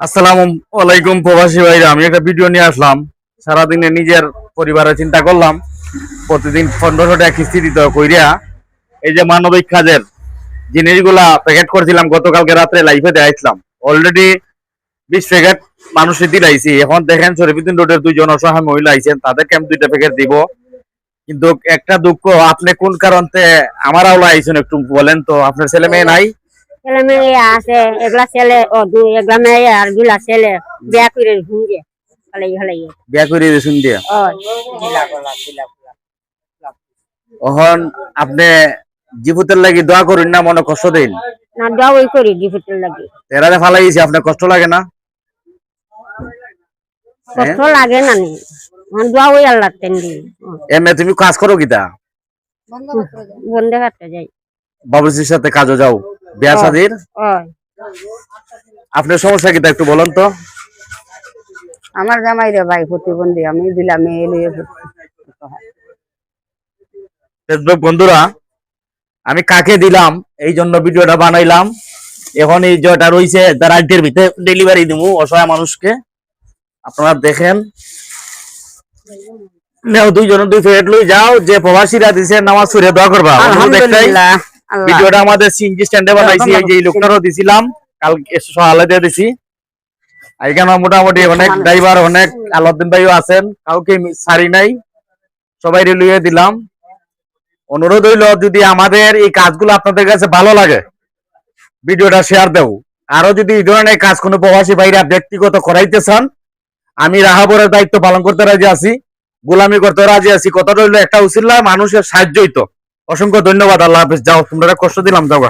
আসসালামু আলাইকুম প্রবাসী ভাইরা, আমি একটা ভিডিও নিয়ে আসলাম। সারাদিনে নিজের পরিবারের চিন্তা করলাম, প্রতিদিন 1500 টাকা কিস্তি দিতে কইরা এই যে মানবিক কাজের জিনিসগুলা প্যাকেট করছিলাম, গতকালকে রাত্রে লাইভে দেখাইছিলাম। অলরেডি 20 প্যাকেট মানুষে দিলাইছি। এখন দেখেন শরীফুদ্দিন রোডের দুইজন অসহায় মহিলা আইছেন, তাদেরকে আমি 2টা প্যাকেট দিব। কিন্তু একটা দুঃখ, আপনি কোন কারণে আমার আওলা আইছেন একটু বলেন তো? আপনার ছেলে মেয়ে নাই? ছেলে মেয়ে আছে, এগুলা ছেলে এগুলা মেয়ে আর গুলা ছেলে বিয়া করে ঘুরে বিয়া করে দিয়েছেন দিয়ে। এখন আপনি জীবতের লাগি দোয়া করুন না, মনে কষ্ট দিন না, দোয়া ওই করি জীবতের লাগে। এরারে ফালাইছি, আপনার কষ্ট লাগে না? কষ্ট লাগে না নি, দোয়া ওই আল্লাহ তেন্দি। এমনি তুমি কাজ করো কিতা? বন্ধে কাটতে যাই, বাবুজির সাথে কাজও যাও বিয়া শাদির? আপনার সমস্যা কিতা একটু বলেন তো? আমার জামাই রে ভাই প্রতিবন্ধী, আমি দিলাম ফেসবুক বন্ধুরা, আমি কাকে দিলাম এই জন্য ভিডিওটা বানাইলাম। এখন এই যেটা রয়েছে তার রাজ্যের ভিতরে ডেলিভারি দিব অসহায় মানুষকে। আপনারা দেখেন, দুইজন 2 প্যাকেট লই যাও। যে প্রবাসীরা দিছে নামাজ পড়ে দোয়া করবা। আলহামদুলিল্লাহ। ভিডিওটা আমাদের সিএনজি স্ট্যান্ডে বানাইছি, এই যে এই লোকটারও দিছিলাম, কালকে সকালে দিয়ে দিছি। এখানে মোটামুটি অনেক ড্রাইভার, অনেক আলাউদ্দিন ভাইও আছেন, কাউকে ছাড়ি নাই, সবাই লইয়ে দিলাম। অনুরোধ হইল, যদি আমাদের এই কাজগুলো আপনাদের কাছে ভালো লাগে ভিডিওটা শেয়ার দেও। আরো যদি এই ধরনের কাজ কোনো প্রবাসী ভাইরা ব্যক্তিগত করাইতে চান, আমি রাহাবরের দায়িত্ব পালন করতে রাজি আছি, গোলামি করতে রাজি আছি। কথা রইল একটা উচিল্লা মানুষের সাহায্য হইতো। অসংখ্য ধন্যবাদ। আল্লাহ হাফেজ। যাও, তোমরা কষ্ট দিলাম, যাও।